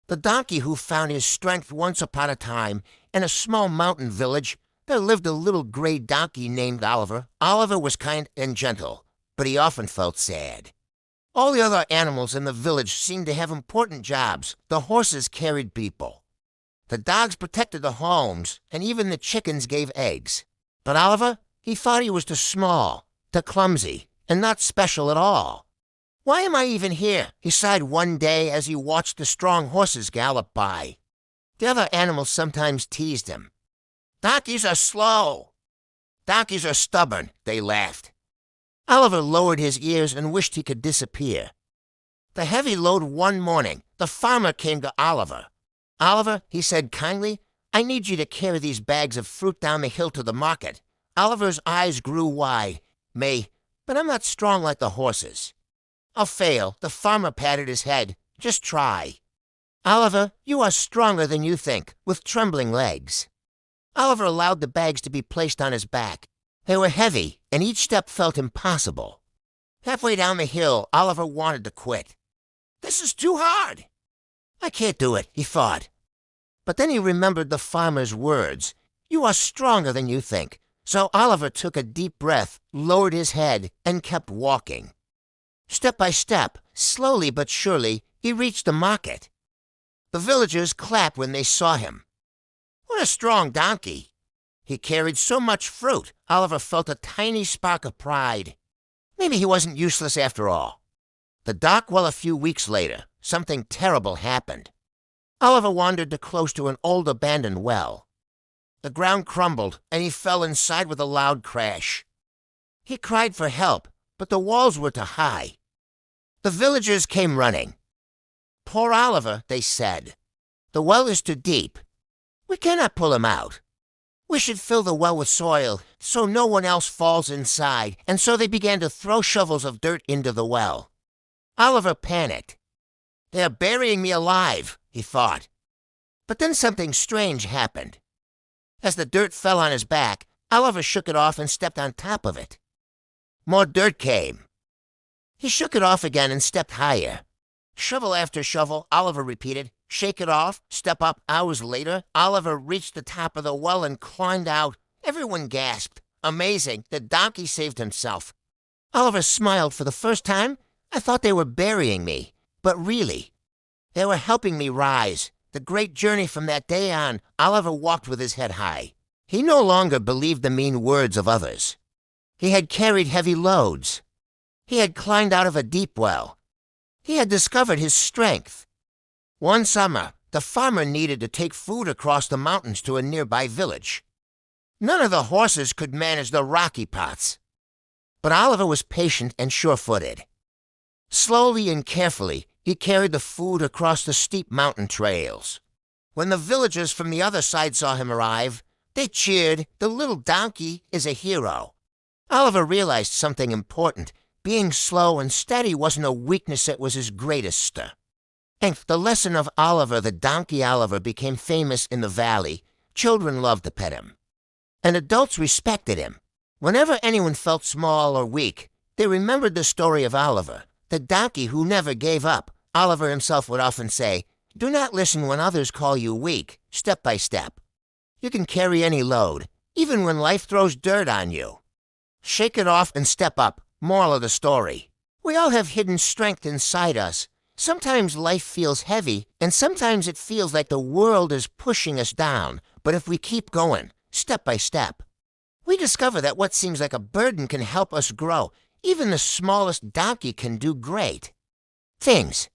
The donkey who found his strength once upon a time in a small mountain village. There lived a little gray donkey named Oliver. Oliver was kind and gentle, but he often felt sad. All the other animals in the village seemed to have important jobs. The horses carried people. The dogs protected the homes, and even the chickens gave eggs. But Oliver, he thought he was too small, too clumsy, and not special at all. "Why am I even here?" he sighed one day as he watched the strong horses gallop by. The other animals sometimes teased him. "Donkeys are slow." "Donkeys are stubborn," they laughed. Oliver lowered his ears and wished he could disappear. The heavy load one morning, the farmer came to Oliver. "Oliver," he said kindly, "I need you to carry these bags of fruit down the hill to the market." Oliver's eyes grew wide. But I'm not strong like the horses." "I'll fail." The farmer patted his head. "Just try." "Oliver, you are stronger than you think," with trembling legs. Oliver allowed the bags to be placed on his back. They were heavy, and each step felt impossible. Halfway down the hill, Oliver wanted to quit. "This is too hard." "I can't do it," he thought. But then he remembered the farmer's words. "You are stronger than you think." So Oliver took a deep breath, lowered his head, and kept walking. Step by step, slowly but surely, he reached the market. The villagers clapped when they saw him. What a strong donkey! He carried so much fruit, Oliver felt a tiny spark of pride. Maybe he wasn't useless after all. A few weeks later, something terrible happened. Oliver wandered too close to an old abandoned well. The ground crumbled, and he fell inside with a loud crash. He cried for help, but the walls were too high. The villagers came running. "Poor Oliver," they said. "The well is too deep. We cannot pull him out. We should fill the well with soil so no one else falls inside." And so they began to throw shovels of dirt into the well. Oliver panicked. "They are burying me alive," he thought. But then something strange happened. As the dirt fell on his back, Oliver shook it off and stepped on top of it. More dirt came. He shook it off again and stepped higher. Shovel after shovel, Oliver repeated. Shake it off, step up. Hours later, Oliver reached the top of the well and climbed out. Everyone gasped. Amazing, the donkey saved himself. Oliver smiled for the first time. I thought they were burying me, but really, they were helping me rise. The great journey from that day on, Oliver walked with his head high. He no longer believed the mean words of others. He had carried heavy loads. He had climbed out of a deep well. He had discovered his strength. One summer, the farmer needed to take food across the mountains to a nearby village. None of the horses could manage the rocky parts. But Oliver was patient and sure-footed. Slowly and carefully, he carried the food across the steep mountain trails. When the villagers from the other side saw him arrive, they cheered. The little donkey is a hero. Oliver realized something important. Being slow and steady wasn't a weakness, it was his greatest. And the lesson of Oliver, the donkey Oliver, became famous in the valley. Children loved to pet him, and adults respected him. Whenever anyone felt small or weak, they remembered the story of Oliver, the donkey who never gave up. Oliver himself would often say, "Do not listen when others call you weak. Step by step. You can carry any load, even when life throws dirt on you. Shake it off and step up." Moral of the story. We all have hidden strength inside us. Sometimes life feels heavy, and sometimes it feels like the world is pushing us down. But if we keep going, step by step, we discover that what seems like a burden can help us grow. Even the smallest donkey can do great things.